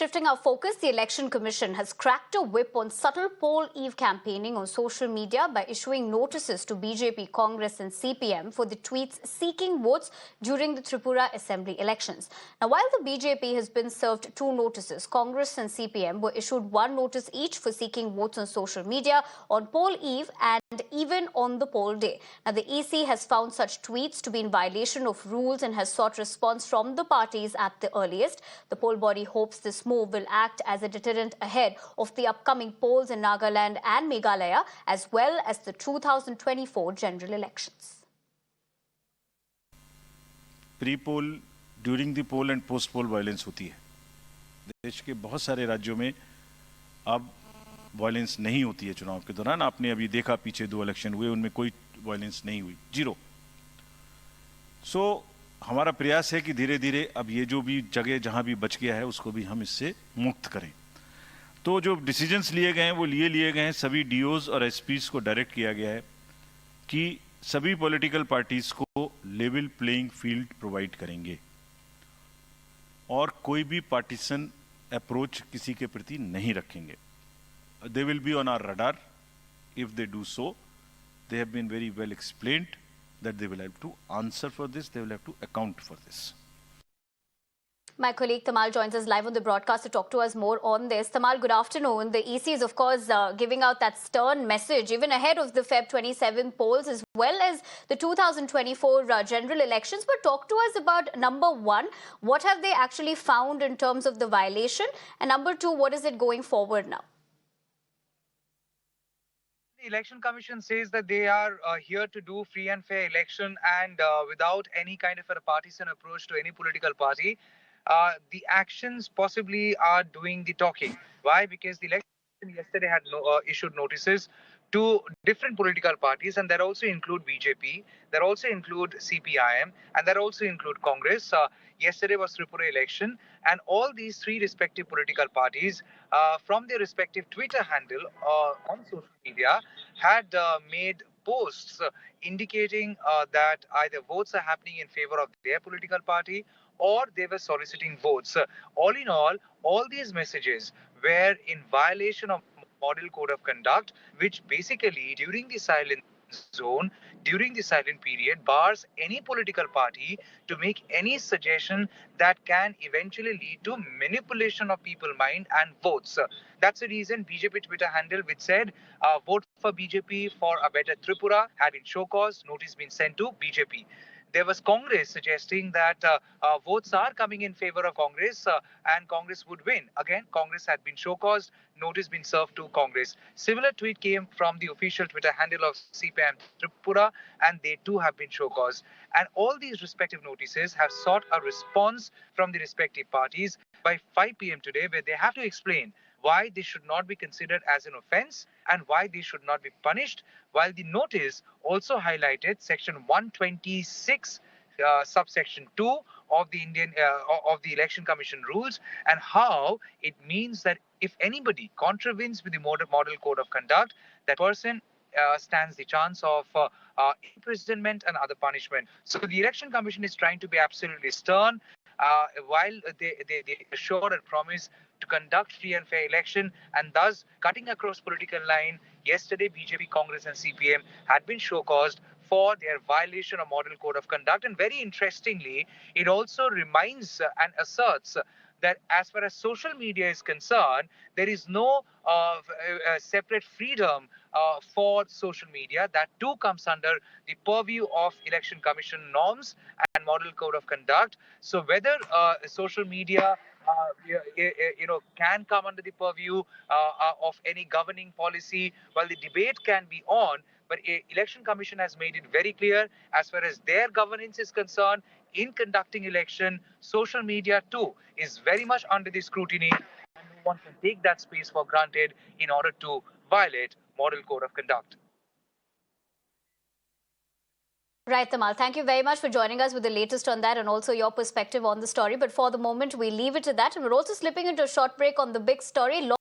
Shifting our focus, the Election Commission has cracked a whip on subtle poll eve campaigning on social media by issuing notices to BJP, Congress and CPM for the tweets seeking votes during the Tripura Assembly elections. Now, while the BJP has been served two notices, Congress and CPM were issued one notice each for seeking votes on social media on poll eve and even on the poll day. Now, the EC has found such tweets to be in violation of rules and has sought response from the parties at the earliest. The poll body hopes this move will act as a deterrent ahead of the upcoming polls in Nagaland and Meghalaya, as well as the 2024 general elections. Pre-poll, during the poll and post-poll violence होती है. देश के बहुत सारे राज्यों में अब violence नहीं होती है चुनाव के दौरान. आपने अभी देखा पीछे 2 इलेक्शन हुए, उनमें कोई वायलेंस नहीं हुई, जीरो. हमारा प्रयास है कि धीरे धीरे अब ये जो भी जगह जहां भी बच गया है उसको भी हम इससे मुक्त करें. तो जो डिसीजंस लिए गए हैं वो लिए गए हैं. सभी डीओज और एसपीज को डायरेक्ट किया गया है कि सभी पॉलिटिकल पार्टीज को लेवल प्लेइंग फील्ड प्रोवाइड करेंगे और कोई भी पार्टीशन अप्रोच किसी के प्रति नहीं रखेंगे. They will be on our radar. If they do so, they have been very well explained that they will have to answer for this, they will have to account for this. My colleague Tamal joins us live on the broadcast to talk to us more on this. Tamal, good afternoon. The EC is, of course, giving out that stern message even ahead of the Feb 27 polls as well as the 2024 general elections. But talk to us about, number one, what have they actually found in terms of the violation? And number two, what is it going forward now? The Election Commission says that they are here to do free and fair election and without any kind of a partisan approach to any political party. The actions possibly are doing the talking. Why? Because the Election Commission yesterday had issued notices to different political parties, and that also include BJP, that also include CPIM, and that also include Congress. Yesterday was Tripura Election, and all these three respective political parties, from their respective Twitter handle on social media, had made posts indicating that either votes are happening in favor of their political party or they were soliciting votes. All in all these messages were in violation of Model Code of Conduct, which basically during the silent zone, during the silent period, bars any political party to make any suggestion that can eventually lead to manipulation of people's mind and votes. That's the reason BJP Twitter handle which said vote for BJP for a better Tripura had been show cause, notice been sent to BJP. There was Congress suggesting that votes are coming in favor of Congress and Congress would win. Again, Congress had been show-caused, notice been served to Congress. Similar tweet came from the official Twitter handle of CPM Tripura, and they too have been show-caused. And all these respective notices have sought a response from the respective parties by 5 p.m. today, where they have to explain why this should not be considered as an offence and why they should not be punished, while the notice also highlighted section 126 subsection 2 of the Election Commission rules, and how it means that if anybody contravenes with the model code of conduct, that person stands the chance of imprisonment and other punishment. So the Election Commission is trying to be absolutely stern while they assure and promise to conduct free and fair election, and thus cutting across political line. Yesterday, BJP, Congress and CPM had been show-caused for their violation of Model Code of Conduct. And very interestingly, it also reminds and asserts that as far as social media is concerned, there is no separate freedom for social media. That too comes under the purview of Election Commission norms and Model Code of Conduct. So whether social media can come under the purview of any governing policy, while the debate can be on, but Election Commission has made it very clear as far as their governance is concerned in conducting election. Social media too is very much under the scrutiny, and no one can take that space for granted in order to violate Model Code of Conduct. Right, Tamal. Thank you very much for joining us with the latest on that and also your perspective on the story. But for the moment, we leave it to that. And we're also slipping into a short break on the big story.